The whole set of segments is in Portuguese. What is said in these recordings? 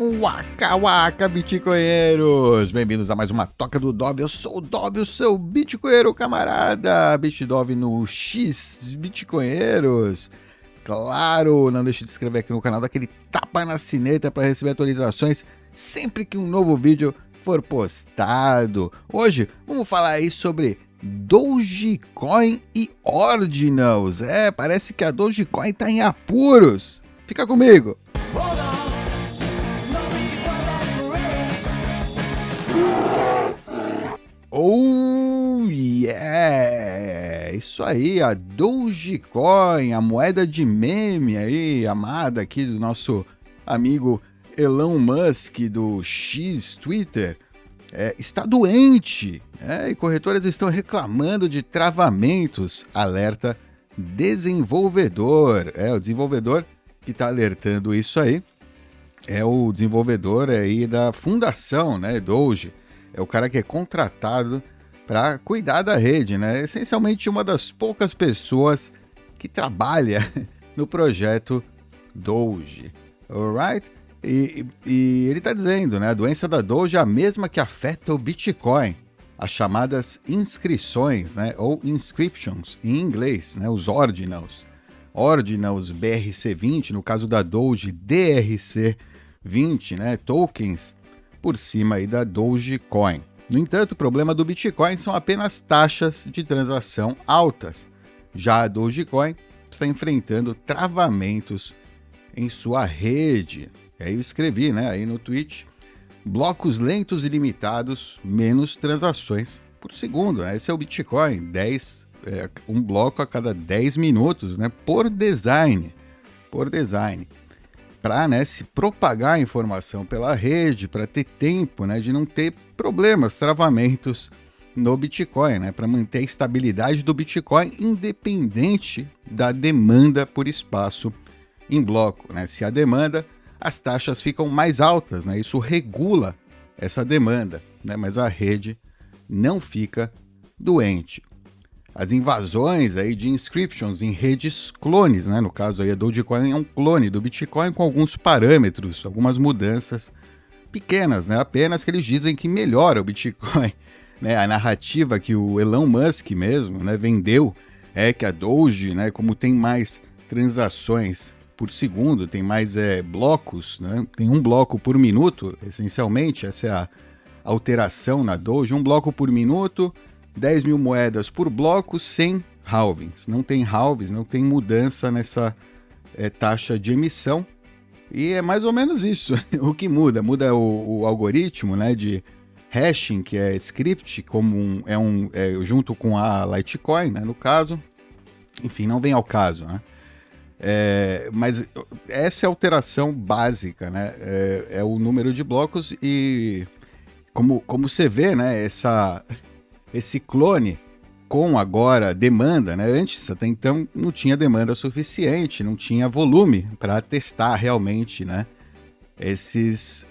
Waka waka, bitcoinheiros! Bem-vindos a mais uma Toca do Dove. Eu sou o Dove, o seu bitcoinheiro camarada. BitDove no X, bitcoinheiros. Claro, não deixe de se inscrever aqui no canal, daquele tapa na sineta para receber atualizações sempre que um novo vídeo for postado. Hoje vamos falar aí sobre Dogecoin e Ordinals. Parece que a Dogecoin tá em apuros. Fica comigo! Oh yeah! Isso aí, a Dogecoin, a moeda de meme aí, amada aqui do nosso amigo Elon Musk do X Twitter, está doente, e corretoras estão reclamando de travamentos. Alerta desenvolvedor. O desenvolvedor que está alertando isso aí é o desenvolvedor aí da fundação, Doge. É o cara que é contratado para cuidar da rede, Essencialmente uma das poucas pessoas que trabalha no projeto Doge, alright? E ele está dizendo, a doença da Doge é a mesma que afeta o Bitcoin, as chamadas inscrições, ou inscriptions em inglês, os ordinals. Ordinals BRC20, no caso da Doge DRC20, tokens por cima aí da Dogecoin. No entanto, o problema do Bitcoin são apenas taxas de transação altas. Já a Dogecoin está enfrentando travamentos em sua rede. E aí eu escrevi, aí no tweet, blocos lentos e limitados, menos transações por segundo. Esse é o Bitcoin, um bloco a cada 10 minutos, por design. Para se propagar a informação pela rede, para ter tempo de não ter problemas, travamentos no Bitcoin, para manter a estabilidade do Bitcoin independente da demanda por espaço em bloco. Se há demanda, as taxas ficam mais altas, isso regula essa demanda, mas a rede não fica doente. As invasões aí de inscriptions em redes clones, no caso aí a Dogecoin é um clone do Bitcoin com alguns parâmetros, algumas mudanças pequenas, apenas que eles dizem que melhora o Bitcoin. A narrativa que o Elon Musk mesmo vendeu é que a Doge, como tem mais transações por segundo, tem mais blocos, tem um bloco por minuto, essencialmente, essa é a alteração na Doge, um bloco por minuto, 10 mil moedas por bloco, sem halvings. Não tem halvings, não tem mudança nessa taxa de emissão. E é mais ou menos isso. O que muda? Muda o algoritmo de hashing, que é script, como junto com a Litecoin, no caso. Enfim, não vem ao caso, mas essa é a alteração básica, é o número de blocos e como você vê, esse clone com agora demanda, antes até então não tinha demanda suficiente, não tinha volume para testar realmente, essas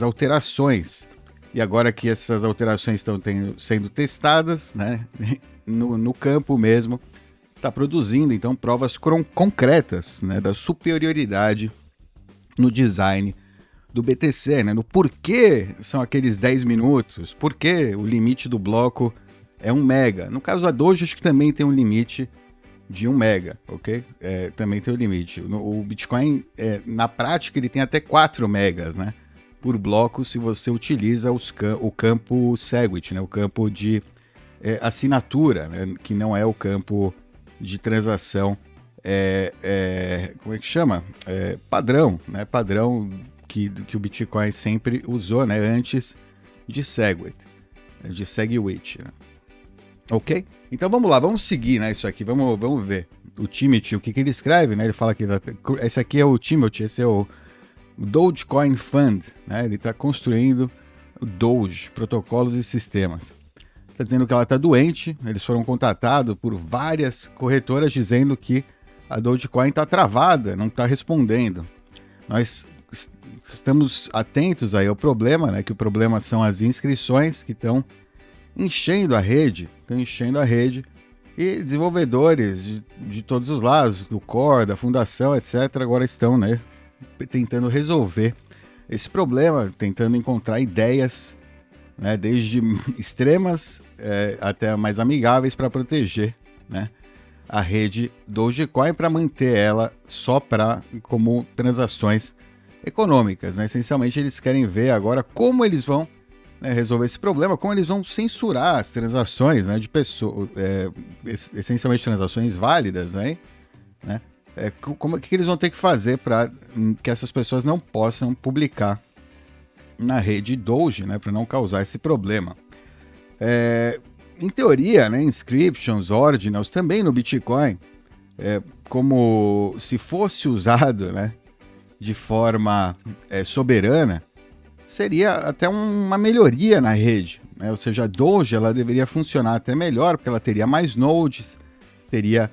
alterações. E agora que essas alterações estão sendo testadas, no campo mesmo, está produzindo então provas concretas, da superioridade no design do BTC, no porquê são aqueles 10 minutos, porquê o limite do bloco é 1 mega. No caso da Doge, acho que também tem um limite de 1 mega, ok? Também tem um limite. O Bitcoin, na prática, ele tem até 4 megas, por bloco, se você utiliza o campo SegWit, o campo de assinatura, que não é o campo de transação, como é que chama? Padrão, padrão que o Bitcoin sempre usou, antes de SegWit, ok? Então vamos lá, vamos seguir, isso aqui, vamos ver o Timothy, o que ele escreve, ele fala que esse aqui é o Timothy, esse é o Dogecoin Fund, ele está construindo o Doge, protocolos e sistemas. Está dizendo que ela está doente, eles foram contatados por várias corretoras dizendo que a Dogecoin está travada, não está respondendo. Nós estamos atentos aí ao problema, que o problema são as inscrições que estão enchendo a rede, e desenvolvedores de todos os lados, do core, da fundação, etc., agora estão tentando resolver esse problema, tentando encontrar ideias, né, desde extremas até mais amigáveis para proteger, né, a rede Dogecoin, para manter ela só como transações econômicas, né? Essencialmente eles querem ver agora como eles vão, né, resolver esse problema, como eles vão censurar as transações, né, de pessoas, essencialmente transações válidas, né? O que eles vão ter que fazer para que essas pessoas não possam publicar na rede Doge, né, para não causar esse problema. Em teoria, né, inscriptions, ordinals, também no Bitcoin, como se fosse usado, né, de forma soberana, seria até uma melhoria na rede, né? Ou seja, a Doge ela deveria funcionar até melhor, porque ela teria mais nodes, teria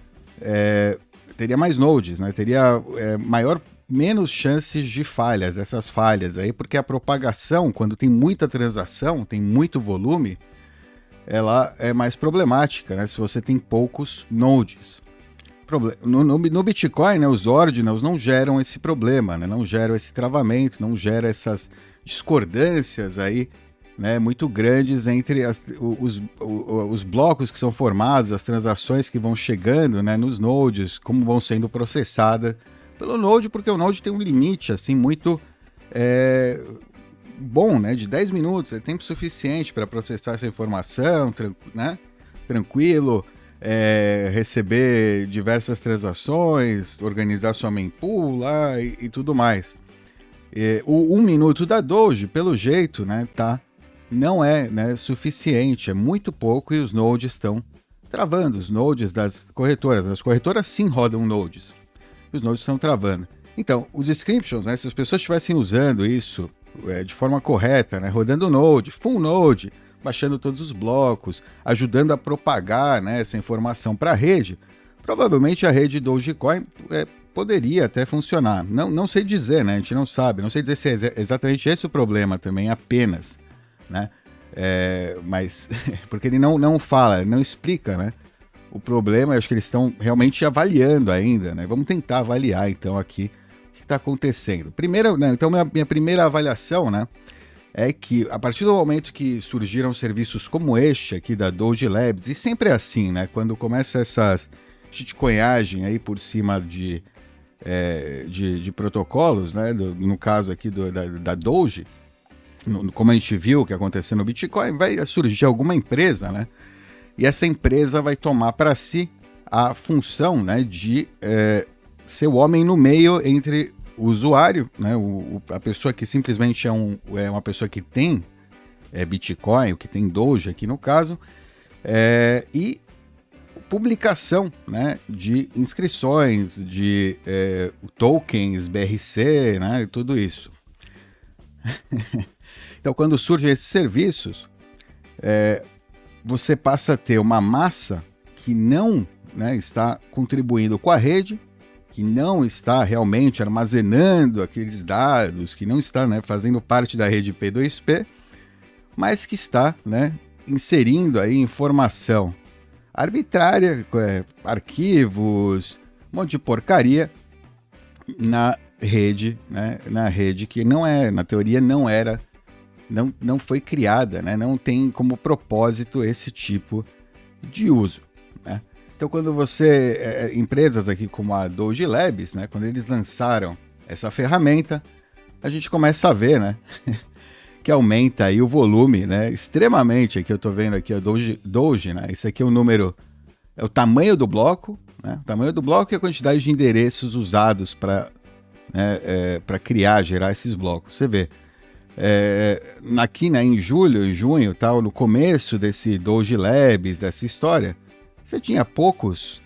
mais nodes, né? Teria menos chances de falhas, dessas falhas aí, porque a propagação, quando tem muita transação, tem muito volume, ela é mais problemática, né? Se você tem poucos nodes. No Bitcoin, né, os ordinals não geram esse problema, né? Não geram esse travamento, não geram essas discordâncias aí, né, muito grandes entre os blocos que são formados, as transações que vão chegando, né, nos nodes, como vão sendo processadas pelo node, porque o node tem um limite assim muito bom, né, de 10 minutos, é tempo suficiente para processar essa informação, né, tranquilo, receber diversas transações, organizar sua mempool lá e tudo mais. O 1 minuto da Doge, pelo jeito, né, não é, né, suficiente, é muito pouco e os nodes estão travando, os nodes das corretoras. As corretoras sim rodam nodes, os nodes estão travando. Então, os inscriptions, né, se as pessoas estivessem usando isso de forma correta, né, rodando node, full node, baixando todos os blocos, ajudando a propagar, né, essa informação para a rede, provavelmente a rede Dogecoin poderia até funcionar. Não sei dizer, né? A gente não sabe. Não sei dizer se é exatamente esse o problema também, apenas, né? Mas porque ele não fala, não explica, né? O problema, eu acho que eles estão realmente avaliando ainda, né? Vamos tentar avaliar, então, aqui o que está acontecendo. Primeiro, né, então, minha primeira avaliação, né, é que a partir do momento que surgiram serviços como este aqui da Doge Labs, e sempre é assim, né? Quando começa essas shitcoinhagem aí por cima de protocolos, né? No caso aqui da Doge, como a gente viu o que aconteceu no Bitcoin, vai surgir alguma empresa, né? E essa empresa vai tomar para si a função, né, de ser o homem no meio entre o usuário, né, a pessoa que simplesmente é uma pessoa que tem Bitcoin, o que tem Doge aqui no caso, e publicação, né, de inscrições, de tokens, BRC, né, tudo isso. Então, quando surgem esses serviços, você passa a ter uma massa que não, né, está contribuindo com a rede, que não está realmente armazenando aqueles dados, que não está, né, fazendo parte da rede P2P, mas que está, né, inserindo aí informação arbitrária, arquivos, um monte de porcaria na rede, né, na rede que não é, na teoria não foi criada, né, não tem como propósito esse tipo de uso, né? Então, quando empresas aqui como a Doge Labs, né, quando eles lançaram essa ferramenta, a gente começa a ver, né, que aumenta aí o volume, né, extremamente. Aqui eu estou vendo aqui a Doge, né, isso aqui é o número, é o tamanho do bloco, né, o tamanho do bloco e a quantidade de endereços usados para gerar esses blocos. Você vê, aqui, né, em junho, tal, no começo desse Doge Labs, dessa história, você tinha poucos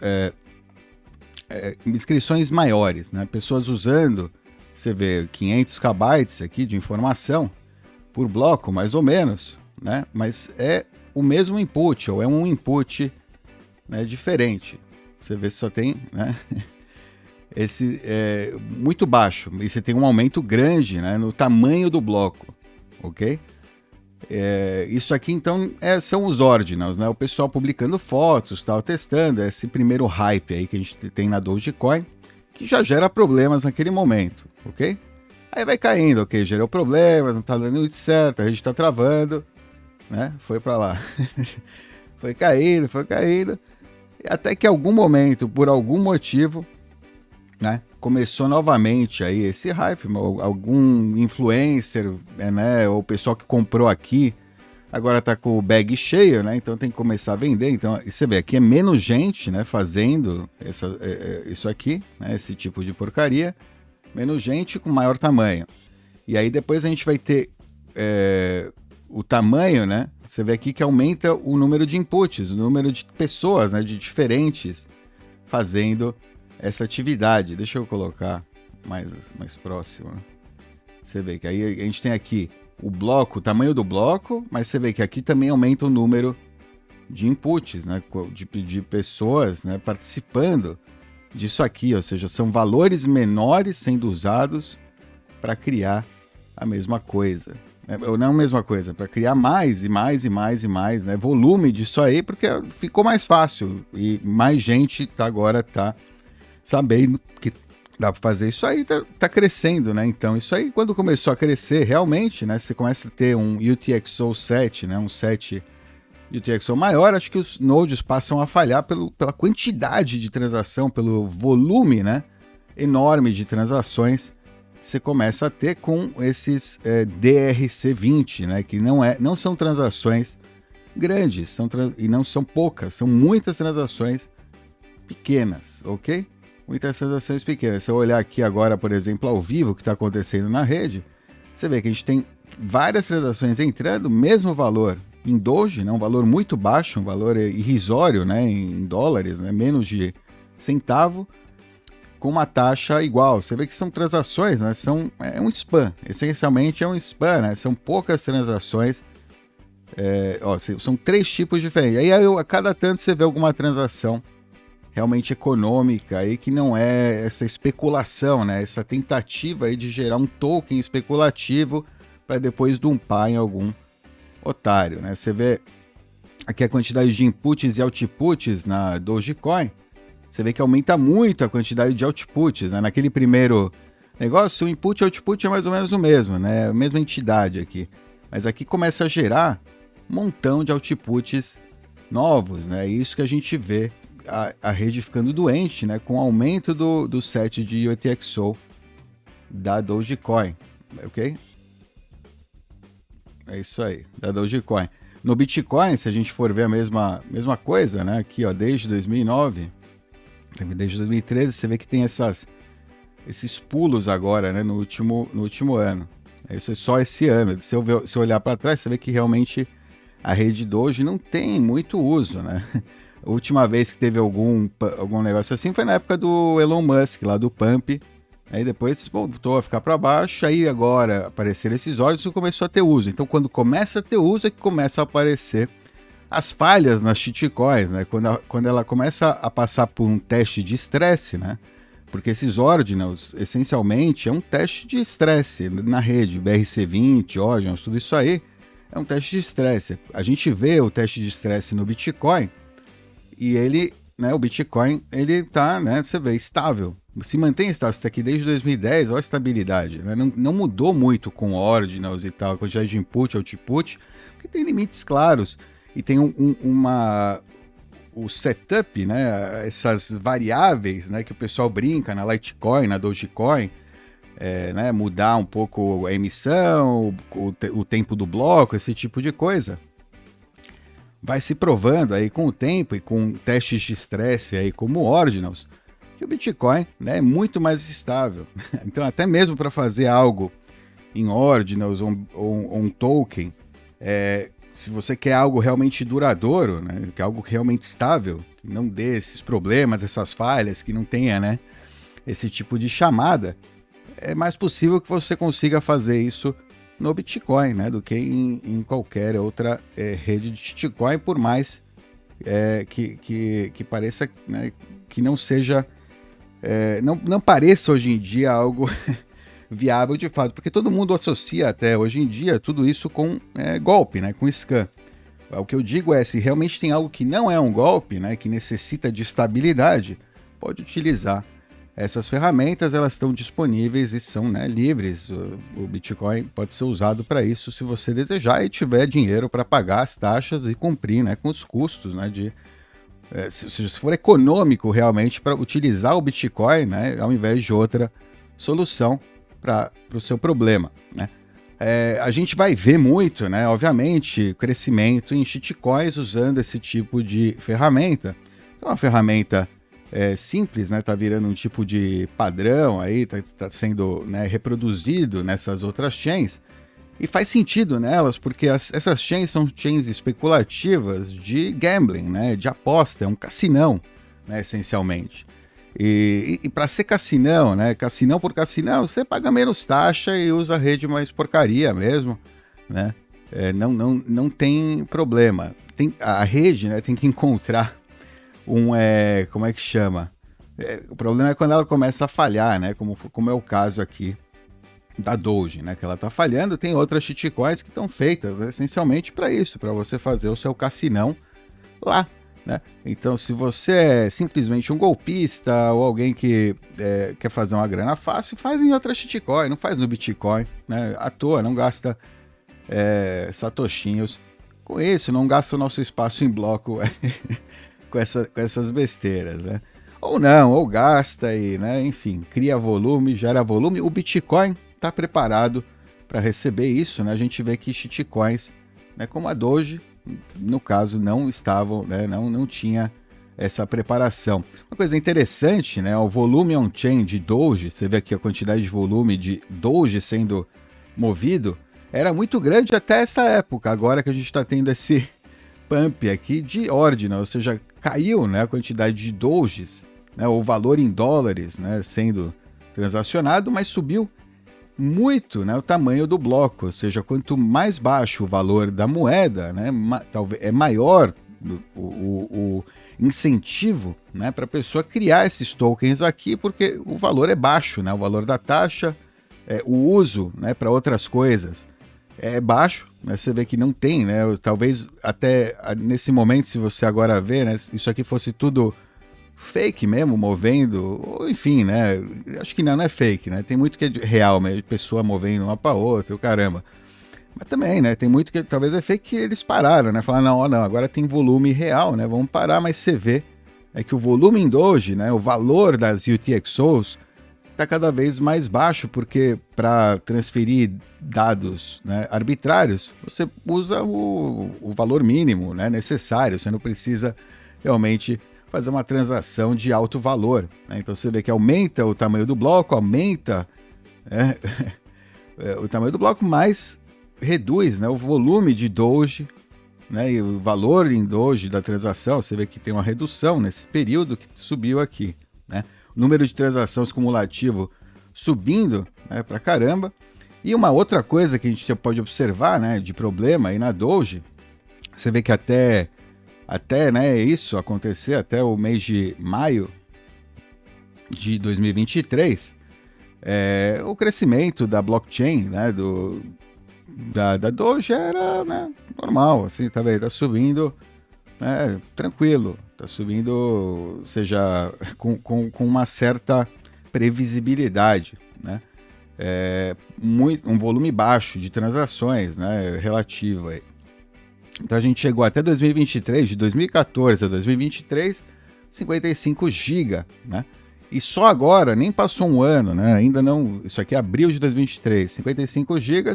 inscrições maiores, né? Pessoas usando, você vê 500 KB aqui de informação por bloco, mais ou menos, né? Mas é o mesmo input, ou é um input, né, diferente. Você vê se só tem, né, esse muito baixo, e você tem um aumento grande, né, no tamanho do bloco, ok? Isso aqui, então, são os ordinals, né? O pessoal publicando fotos, tal, testando esse primeiro hype aí que a gente tem na Dogecoin, que já gera problemas naquele momento, ok? Aí vai caindo, ok, gerou problema, não tá dando muito certo, a rede tá travando, né? Foi para lá. Foi caindo, até que em algum momento, por algum motivo, né, começou novamente aí esse hype, algum influencer, né, ou o pessoal que comprou aqui, agora tá com o bag cheio, né, então tem que começar a vender. Então, você vê, aqui é menos gente, né, fazendo isso aqui, né, esse tipo de porcaria, menos gente com maior tamanho. E aí depois a gente vai ter o tamanho, né, você vê aqui que aumenta o número de inputs, o número de pessoas, né, de diferentes fazendo essa atividade. Deixa eu colocar mais próximo. Né? Você vê que aí a gente tem aqui o bloco, o tamanho do bloco, mas você vê que aqui também aumenta o número de inputs, né, de pessoas, né, participando disso aqui, ou seja, são valores menores sendo usados para criar a mesma coisa. Ou não a mesma coisa, para criar mais e mais e mais e mais, né, volume disso aí, porque ficou mais fácil e mais gente agora tá sabendo que dá para fazer isso aí, tá crescendo, né? Então isso aí, quando começou a crescer realmente, né, você começa a ter um UTXO 7, né, um 7 UTXO maior, acho que os nodes passam a falhar pela quantidade de transação, pelo volume, né, enorme de transações você começa a ter com esses DRC20, né, que não são transações grandes, e não são poucas, são muitas transações pequenas, ok? Muitas transações pequenas. Se eu olhar aqui agora, por exemplo, ao vivo, o que está acontecendo na rede, você vê que a gente tem várias transações entrando, mesmo valor em Doge, né, um valor muito baixo, um valor irrisório, né, em dólares, né, menos de centavo, com uma taxa igual. Você vê que são transações, né? É um spam. Essencialmente é um spam, né? São poucas transações. São 3 tipos diferentes. Aí a cada tanto você vê alguma transação realmente econômica aí que não é essa especulação, né? Essa tentativa aí de gerar um token especulativo para depois dumpar em algum otário, né? Você vê aqui a quantidade de inputs e outputs na Dogecoin. Você vê que aumenta muito a quantidade de outputs, né? Naquele primeiro negócio, o input e output é mais ou menos o mesmo, né? A mesma entidade aqui. Mas aqui começa a gerar um montão de outputs novos, né? É isso que a gente vê a rede ficando doente, né? Com o aumento do set de UTXO da Dogecoin, ok? É isso aí, da Dogecoin. No Bitcoin, se a gente for ver a mesma coisa, né? Aqui, ó, desde 2009... Desde 2013, você vê que tem esses pulos agora, né, no último ano. Isso é só esse ano. Se eu olhar para trás, você vê que realmente a rede Doge não tem muito uso, né? A última vez que teve algum negócio assim foi na época do Elon Musk, lá do Pump. Aí depois voltou a ficar para baixo, aí agora apareceram esses olhos e começou a ter uso. Então, quando começa a ter uso, é que começa a aparecer as falhas nas shitcoins, né? Quando ela começa a passar por um teste de estresse, né? Porque esses ordinals, essencialmente, é um teste de estresse na rede, BRC20, ordinals, tudo isso aí é um teste de estresse. A gente vê o teste de estresse no Bitcoin e ele, né, o Bitcoin, ele tá, né, você vê, estável. Se mantém estável, você tá aqui desde 2010, olha a estabilidade, né? Não mudou muito com ordinals e tal, a quantidade de input, output, porque tem limites claros. E tem o setup, né, essas variáveis, né, que o pessoal brinca na Litecoin, na Dogecoin, né, mudar um pouco a emissão, o tempo do bloco, esse tipo de coisa. Vai se provando aí com o tempo e com testes de estresse aí como ordinals, que o Bitcoin, né, é muito mais estável. Então até mesmo para fazer algo em ordinals ou um token, se você quer algo realmente duradouro, né, que é algo realmente estável, que não dê esses problemas, essas falhas, que não tenha, né, esse tipo de chamada, é mais possível que você consiga fazer isso no Bitcoin, né, do que em qualquer outra rede de shitcoin, por mais que pareça, né, que não seja, não pareça hoje em dia algo viável de fato, porque todo mundo associa até hoje em dia tudo isso com golpe, né, com scam. O que eu digo é, se realmente tem algo que não é um golpe, né, que necessita de estabilidade, pode utilizar essas ferramentas elas estão disponíveis e são, né, livres. O Bitcoin pode ser usado para isso se você desejar e tiver dinheiro para pagar as taxas e cumprir, né, com os custos, né, se for econômico realmente para utilizar o Bitcoin, né, ao invés de outra solução para o seu problema, né. A gente vai ver muito, né, obviamente, crescimento em shitcoins usando esse tipo de ferramenta. É uma ferramenta simples, né, tá virando um tipo de padrão aí, tá sendo, né, reproduzido nessas outras chains, e faz sentido nelas, porque essas chains são chains especulativas de gambling, né, de aposta, é um cassinão, né, essencialmente. E para ser cassinão, né, cassinão por cassinão, você paga menos taxa e usa a rede mais porcaria mesmo, né, não tem problema. A rede, né, tem que encontrar como é que chama? O problema é quando ela começa a falhar, né, como é o caso aqui da Doge, né, que ela está falhando. Tem outras shitcoins que estão feitas, né, essencialmente para isso, para você fazer o seu cassinão lá, né? Então, se você é simplesmente um golpista ou alguém que quer fazer uma grana fácil, faz em outra shitcoin, não faz no Bitcoin, né? À toa, não gasta satoshinhos com isso, não gasta o nosso espaço em bloco com essas besteiras, né? Ou não, ou gasta e, né, enfim, cria volume, gera volume. O Bitcoin está preparado para receber isso, né? A gente vê que shitcoins, né, como a Doge, no caso, não estavam, né, não tinha essa preparação. Uma coisa interessante, né, o volume on-chain de Doge, você vê aqui a quantidade de volume de Doge sendo movido, era muito grande até essa época, agora que a gente está tendo esse pump aqui de ordinal, ou seja, caiu, né, a quantidade de Doges, né, o valor em dólares, né, sendo transacionado, mas subiu muito, né, o tamanho do bloco, ou seja, quanto mais baixo o valor da moeda, né, talvez é maior o incentivo, né, para a pessoa criar esses tokens aqui, porque o valor é baixo, né, o valor da taxa, o uso, né, para outras coisas é baixo, né, você vê que não tem, né, talvez até nesse momento, se você agora vê, né, isso aqui fosse tudo fake mesmo, movendo, ou enfim, né, acho que não é fake, né, tem muito que é real, né, pessoa movendo uma para outra, o caramba, mas também, né, tem muito que talvez é fake que eles pararam, né, falaram, não, agora tem volume real, né, vamos parar, mas você vê que o volume em Doge, né, o valor das UTXOs está cada vez mais baixo, porque para transferir dados, né, arbitrários, você usa o valor mínimo, né, necessário, você não precisa realmente fazer uma transação de alto valor, né? Então você vê que aumenta o tamanho do bloco, aumenta o tamanho do bloco, mas reduz, né, o volume de Doge, né, e o valor em Doge da transação, você vê que tem uma redução nesse período que subiu aqui, né? O número de transações cumulativo subindo, né, pra caramba. E uma outra coisa que a gente pode observar, né, de problema aí na Doge, você vê que até né, isso acontecer, até o mês de maio de 2023, o crescimento da blockchain, né, da Doge era, né, normal, assim, tá vendo? Tá subindo, né, tranquilo, tá subindo, ou seja, com uma certa previsibilidade, né? Um volume baixo de transações, né, relativo aí. Então a gente chegou até 2023, de 2014 a 2023, 55 GB, né? E só agora, nem passou um ano, né? Ainda não, isso aqui é abril de 2023, 55 GB,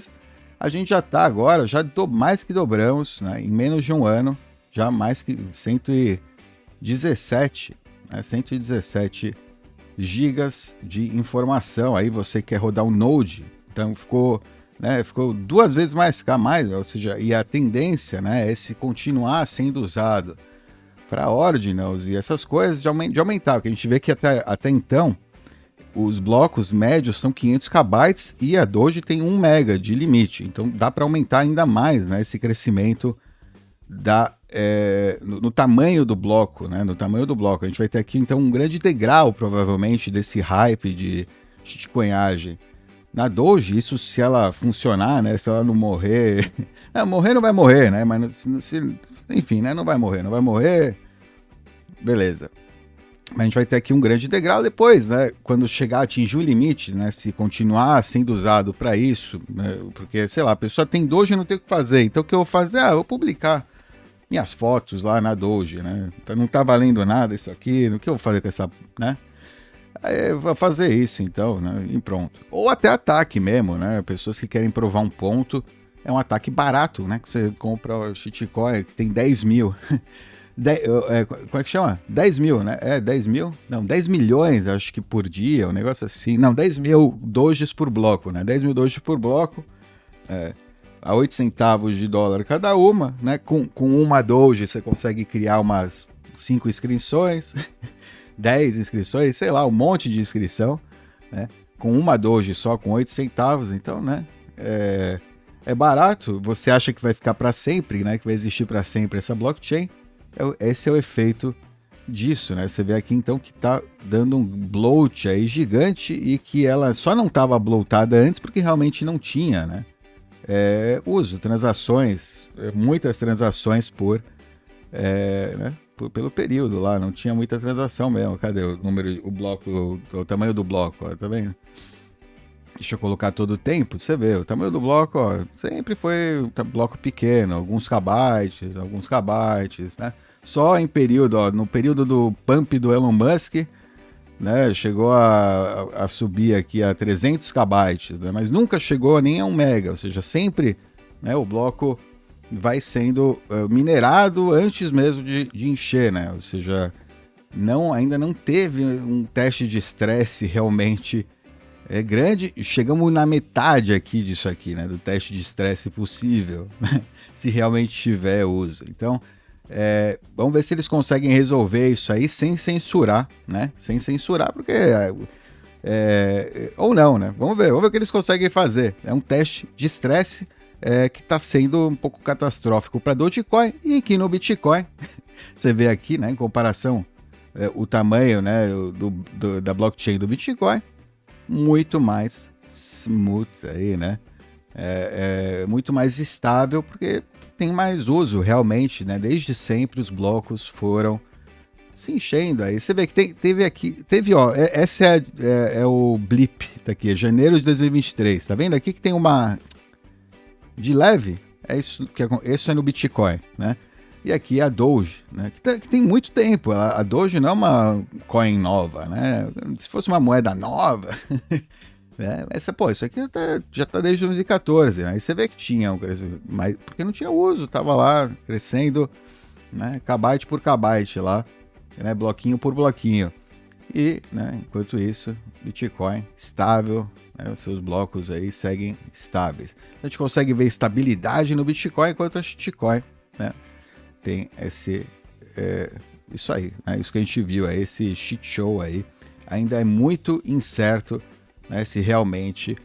a gente já está agora, mais que dobramos, né? Em menos de um ano, já mais que 117, né? 117 gigas de informação. Aí você quer rodar um Node, então ficou duas vezes mais, ou seja, e a tendência, né, é se continuar sendo usado para ordinals e essas coisas de aumentar, porque a gente vê que até então os blocos médios são 500 KB e a Doge tem 1 MB de limite, então dá para aumentar ainda mais, né, esse crescimento no tamanho do bloco, né, no tamanho do bloco. A gente vai ter aqui então um grande degrau, provavelmente, desse hype de shitcoinhagem na Doge. Isso se ela funcionar, né, se ela não morrer, morrer não vai morrer, né, mas enfim, né, não vai morrer, beleza. Mas a gente vai ter aqui um grande degrau depois, né? Quando chegar a atingir o limite, né? Se continuar sendo usado para isso, né? Porque, sei lá, a pessoa tem Doge e não tem o que fazer. Então o que eu vou fazer? Eu vou publicar minhas fotos lá na Doge, né? Então, não tá valendo nada isso aqui, o que eu vou fazer com essa, né? Aí eu vou fazer isso então, né? E pronto. Ou até ataque mesmo, né? Pessoas que querem provar um ponto, é um ataque barato, né? Que você compra o shitcoin que tem 10 mil. Como é que chama? 10 mil, né? 10 mil? Não, 10 milhões, acho que por dia, um negócio assim. Não, 10 mil Doges por bloco, né? 10 mil Doges por bloco, a 8 centavos de dólar cada uma, né? Com uma Doge você consegue criar umas 5 inscrições, 10 inscrições, sei lá, um monte de inscrição, né? Com uma Doge só, com 8 centavos, então, né? É barato, você acha que vai ficar para sempre, né? Que vai existir para sempre essa blockchain. Esse é o efeito disso, né? Você vê aqui então que tá dando um bloat aí gigante e que ela só não estava bloatada antes porque realmente não tinha, né? Uso, transações, muitas transações pelo período lá, não tinha muita transação mesmo. Cadê o número, o bloco, o tamanho do bloco, ó, tá vendo? Deixa eu colocar todo o tempo, você vê, o tamanho do bloco, ó, sempre foi um bloco pequeno, alguns kbytes, né? Só em período, ó, no período do pump do Elon Musk, né, chegou a subir aqui a 300 kbytes, né? Mas nunca chegou nem a 1 mega, ou seja, sempre, né, o bloco vai sendo minerado antes mesmo de encher, né? Ou seja, ainda não teve um teste de estresse realmente grande. Chegamos na metade aqui disso aqui, né? Do teste de estresse possível, se realmente tiver uso. Então, vamos ver se eles conseguem resolver isso aí sem censurar, né? Sem censurar, porque... ou não, né? Vamos ver o que eles conseguem fazer. É um teste de estresse que está sendo um pouco catastrófico para Dogecoin e aqui no Bitcoin. Você vê aqui, né? Em comparação, o tamanho, né? Da blockchain do Bitcoin, muito mais smooth aí, né? Muito mais estável, porque tem mais uso realmente, né? Desde sempre os blocos foram se enchendo aí. Você vê que teve, ó, essa é o blip, tá aqui, janeiro de 2023, tá vendo aqui que tem uma de leve? Isso é no Bitcoin, né? E aqui é a Doge, né? Que tem muito tempo. A Doge não é uma coin nova, né? Se fosse uma moeda nova, né? Isso aqui já tá desde 2014, né? Aí você vê que tinha, mas porque não tinha uso, tava lá crescendo, né? Kbyte por kbyte lá, né? Bloquinho por bloquinho. E, né, enquanto isso, Bitcoin estável, né, os seus blocos aí seguem estáveis. A gente consegue ver estabilidade no Bitcoin, enquanto a shitcoin, né, tem isso aí, né, isso que a gente viu, esse shit show aí, ainda é muito incerto, né, se realmente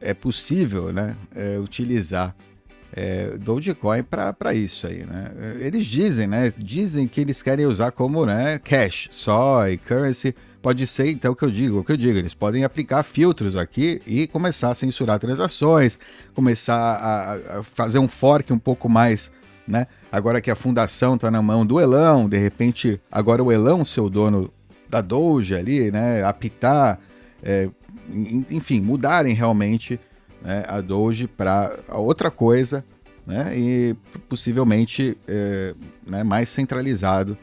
é possível, né, utilizar Dogecoin para isso aí, né? Eles dizem que eles querem usar como, né, cash só e currency. Pode ser então o que eu digo, eles podem aplicar filtros aqui e começar a censurar transações, começar a fazer um fork um pouco mais, né? Agora que a fundação está na mão do Elon, de repente agora o Elon ser o dono da Doge ali, né? Apitar, enfim, mudarem realmente, né, a Doge para outra coisa, né, e possivelmente né, mais centralizado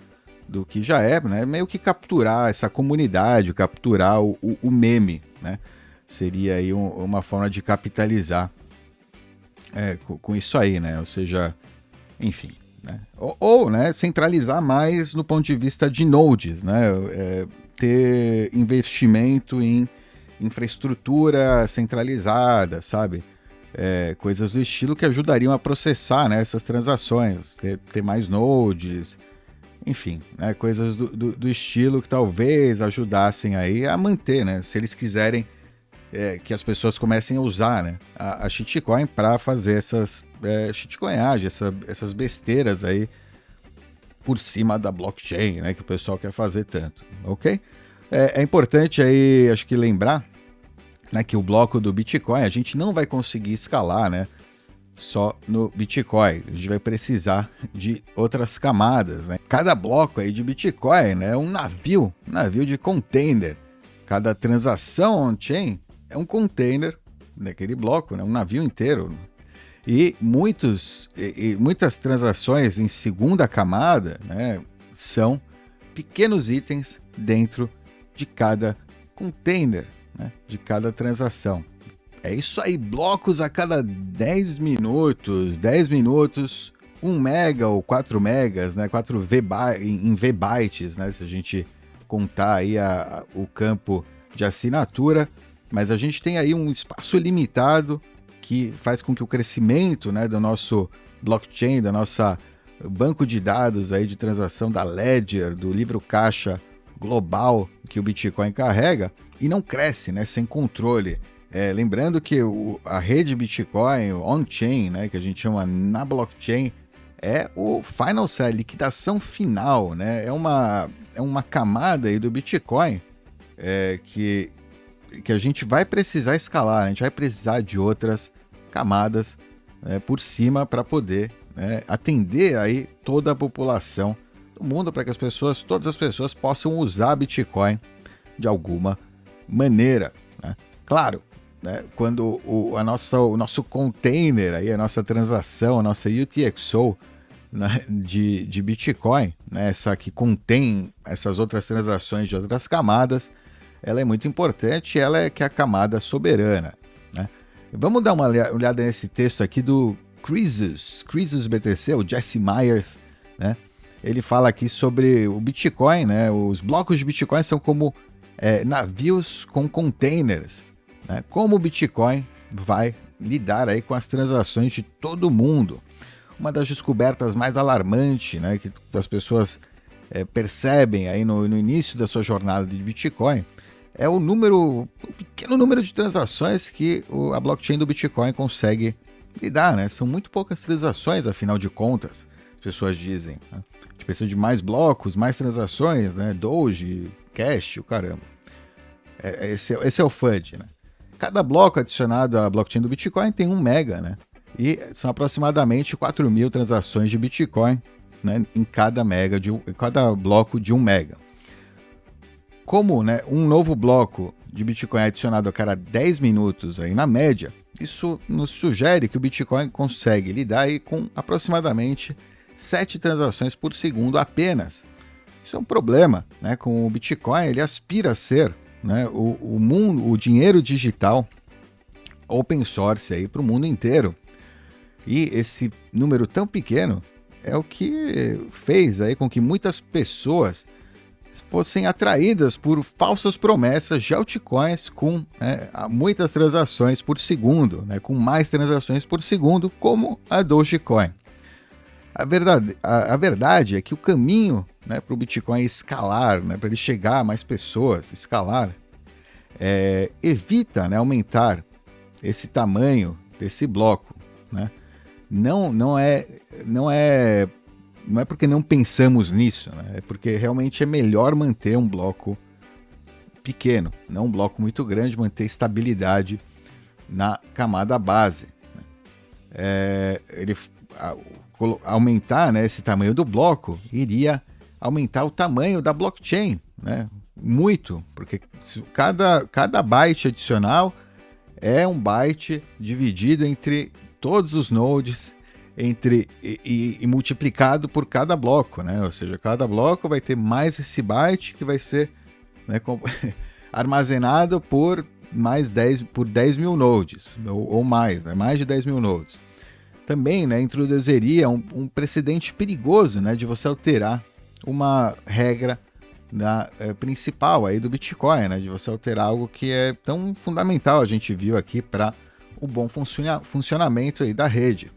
do que já é, né, meio que capturar essa comunidade, capturar o meme, né, seria aí uma forma de capitalizar com isso aí, né, ou seja, enfim, né, ou né, centralizar mais no ponto de vista de nodes, né, ter investimento em infraestrutura centralizada, sabe? Coisas do estilo que ajudariam a processar, né, essas transações, ter mais nodes, enfim, né, coisas do estilo que talvez ajudassem aí a manter, né, se eles quiserem que as pessoas comecem a usar, né, a shitcoin para fazer essas shitcoinagem, essas besteiras aí por cima da blockchain, né, que o pessoal quer fazer tanto, ok? É importante aí, acho que lembrar, né, que o bloco do Bitcoin a gente não vai conseguir escalar, né, só no Bitcoin. A gente vai precisar de outras camadas, né? Cada bloco aí de Bitcoin, né, é um navio de container. Cada transação on-chain é um container daquele bloco, né, um navio inteiro. E muitas transações em segunda camada, né, são pequenos itens dentro de cada container, né, de cada transação. É isso aí, blocos a cada 10 minutos, 1 mega ou 4 megas, né, 4 em VBytes, né, se a gente contar aí o campo de assinatura, mas a gente tem aí um espaço limitado que faz com que o crescimento, né, do nosso blockchain, da nossa banco de dados aí de transação da Ledger, do livro caixa global que o Bitcoin carrega, e não cresce, né, sem controle. Lembrando que a rede Bitcoin, o on-chain, né, que a gente chama na blockchain, é o final sell, liquidação final, né? É uma camada aí do Bitcoin que a gente vai precisar escalar, a gente vai precisar de outras camadas por cima para poder atender aí toda a população do mundo, para que todas as pessoas possam usar Bitcoin de alguma maneira, né? Claro, né, quando o nosso container, aí, a nossa transação, a nossa UTXO, né, de Bitcoin, né, essa que contém essas outras transações de outras camadas, ela é muito importante, ela é que é a camada soberana, né? Vamos dar uma olhada nesse texto aqui do Croesus BTC, o Jesse Myers, né? Ele fala aqui sobre o Bitcoin, né? Os blocos de Bitcoin são como navios com containers, né? Como o Bitcoin vai lidar aí com as transações de todo mundo. Uma das descobertas mais alarmantes, né, que as pessoas percebem aí no início da sua jornada de Bitcoin é o pequeno número de transações que a blockchain do Bitcoin consegue lidar, né? São muito poucas transações, afinal de contas, as pessoas dizem, né? A gente precisa de mais blocos, mais transações, né? Doge, Cash, o caramba. Esse é o FUD, né? Cada bloco adicionado à blockchain do Bitcoin tem 1 mega, né? E são aproximadamente 4.000 transações de Bitcoin, né, em cada bloco de 1 mega. Como, né, um novo bloco de Bitcoin é adicionado a cada 10 minutos aí, na média, isso nos sugere que o Bitcoin consegue lidar aí com aproximadamente 7 transações por segundo apenas. Isso é um problema, né? Com o Bitcoin, ele aspira a ser, né, o dinheiro digital open source aí para o mundo inteiro. E esse número tão pequeno é o que fez aí com que muitas pessoas fossem atraídas por falsas promessas de altcoins com muitas transações por segundo, né, com mais transações por segundo, como a Dogecoin. A verdade é que o caminho, né, para o Bitcoin escalar, né, para ele chegar a mais pessoas, escalar, evita, né, aumentar esse tamanho desse bloco, né? Não é porque não pensamos nisso, né? É porque realmente é melhor manter um bloco pequeno, não um bloco muito grande, manter estabilidade na camada base, né? Aumentar, né, esse tamanho do bloco iria aumentar o tamanho da blockchain, né? Muito, porque cada byte adicional é um byte dividido entre todos os nodes e multiplicado por cada bloco, né? Ou seja, cada bloco vai ter mais esse byte que vai ser, né, armazenado por 10.000 nodes, ou mais, né? Mais de 10.000 nodes. Também, né, introduziria um precedente perigoso, né, de você alterar uma regra principal aí do Bitcoin, né, de você alterar algo que é tão fundamental, a gente viu aqui, para o bom funcionamento aí da rede.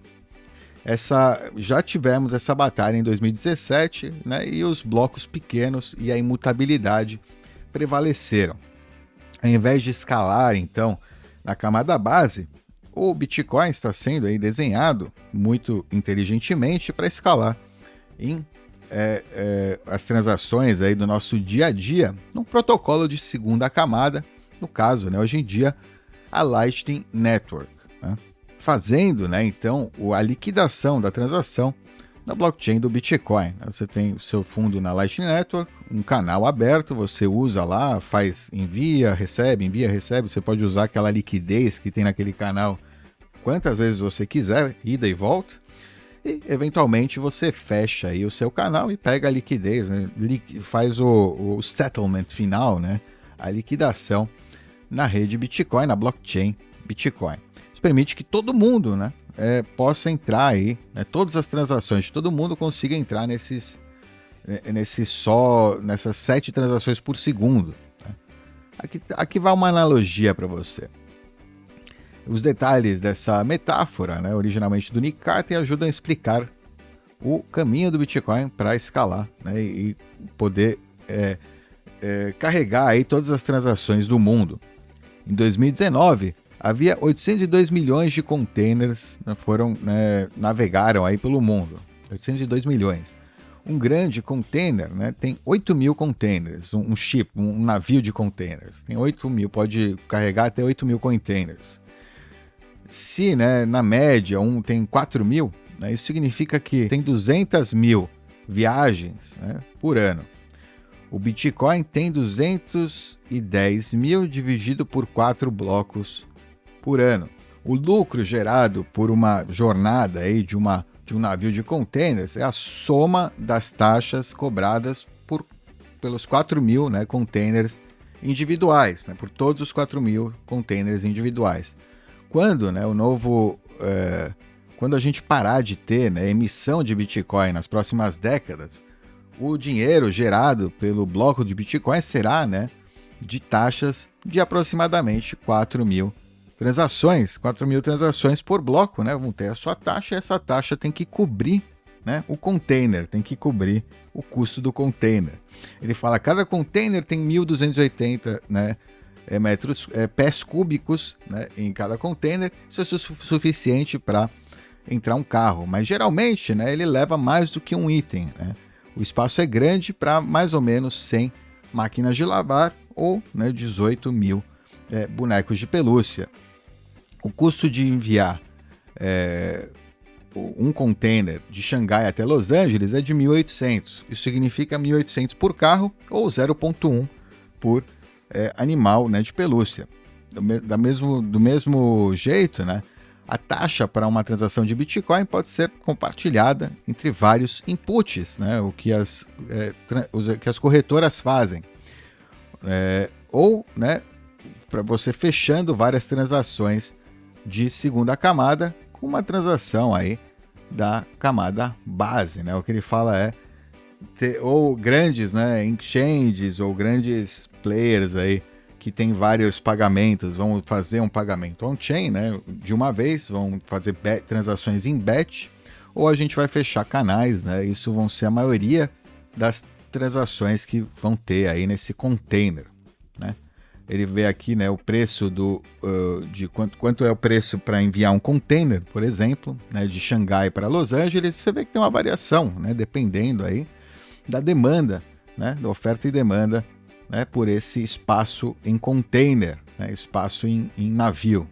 Já tivemos essa batalha em 2017, né, e os blocos pequenos e a imutabilidade prevaleceram. Ao invés de escalar, então, na camada base, o Bitcoin está sendo aí desenhado muito inteligentemente para escalar em as transações aí do nosso dia a dia num protocolo de segunda camada, no caso, né, hoje em dia, a Lightning Network, né? fazendo, né, então, a liquidação da transação na blockchain do Bitcoin. Você tem o seu fundo na Lightning Network, um canal aberto, você usa lá, envia, recebe, você pode usar aquela liquidez que tem naquele canal quantas vezes você quiser, ida e volta, e eventualmente você fecha aí o seu canal e pega a liquidez, né, faz o settlement final, né, a liquidação na rede Bitcoin, na blockchain Bitcoin. Isso permite que todo mundo, né, possa entrar aí, né, todas as transações de todo mundo consiga entrar nessas 7 transações por segundo. Né? Aqui vai uma analogia para você. Os detalhes dessa metáfora, né, originalmente do Nick Carter, ajudam a explicar o caminho do Bitcoin para escalar, né, e poder carregar aí todas as transações do mundo. Em 2019, havia 802 milhões de containers, né, navegaram aí pelo mundo. 802 milhões. Um grande container, né, tem 8 mil containers. Um navio de containers. Tem 8 mil, pode carregar até 8 mil containers. Se, né, na média, tem 4 mil, né, isso significa que tem 200 mil viagens, né, por ano. O Bitcoin tem 210 mil dividido por 4 blocos por ano. O lucro gerado por uma jornada aí de um navio de containers é a soma das taxas cobradas pelos 4 mil, né, containers individuais, né, por todos os 4 mil containers individuais. Quando, né, quando a gente parar de ter, né, emissão de Bitcoin nas próximas décadas, o dinheiro gerado pelo bloco de Bitcoin será, né, de taxas de aproximadamente 4 mil transações, 4 mil transações por bloco, né? Vão ter a sua taxa, e essa taxa tem que cobrir, né, o container, tem que cobrir o custo do container. Ele fala que cada container tem 1.280, né, pés cúbicos, né, em cada container. Isso é suficiente para entrar um carro, mas geralmente, né, ele leva mais do que um item, né? O espaço é grande para mais ou menos 100 máquinas de lavar ou, né, 18 mil bonecos de pelúcia. O custo de enviar um container de Xangai até Los Angeles é de 1.800. Isso significa 1.800 por carro ou 0,1 por animal, né, de pelúcia. Do mesmo jeito, né, a taxa para uma transação de Bitcoin pode ser compartilhada entre vários inputs, né, o que as corretoras fazem. Ou, né, para você fechando várias transações de segunda camada com uma transação aí da camada base, né? O que ele fala ou grandes, né, exchanges ou grandes players aí que tem vários pagamentos, vão fazer um pagamento on-chain, né, de uma vez, vão fazer transações em batch, ou a gente vai fechar canais, né? Isso vão ser a maioria das transações que vão ter aí nesse container, né? Ele vê aqui, né, o preço de quanto é o preço para enviar um container, por exemplo, né, de Xangai para Los Angeles. Você vê que tem uma variação, né, dependendo aí da demanda, né, da oferta e demanda, né, por esse espaço em container, né, espaço em navio,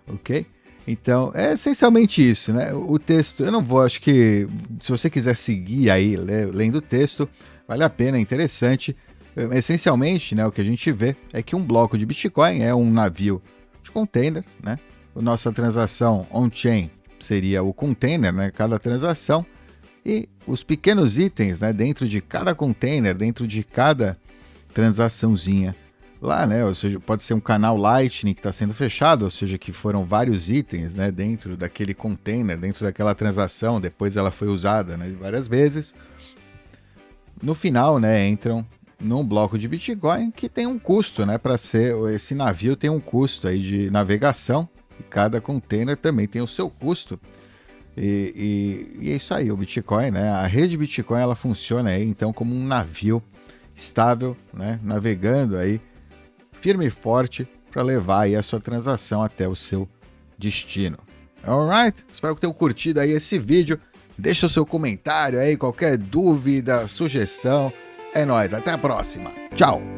ok? Então, é essencialmente isso, né? O texto, eu não vou, acho que se você quiser seguir aí lendo o texto, vale a pena, é interessante. Essencialmente, né, o que a gente vê é que um bloco de Bitcoin é um navio de container, né? A nossa transação on-chain seria o container, né, cada transação, e os pequenos itens, né, dentro de cada container, dentro de cada transaçãozinha lá, né? Ou seja, pode ser um canal Lightning que está sendo fechado, ou seja, que foram vários itens, né, dentro daquele container, dentro daquela transação, depois ela foi usada, né, várias vezes. No final, né, entram num bloco de Bitcoin que tem um custo, né, para ser esse navio tem um custo aí de navegação e cada container também tem o seu custo. E é isso aí, o Bitcoin, né? A rede Bitcoin ela funciona aí então como um navio estável, né, navegando aí firme e forte para levar aí a sua transação até o seu destino. Alright? Espero que tenham curtido aí esse vídeo. Deixa o seu comentário aí, qualquer dúvida, sugestão. É nóis, até a próxima. Tchau!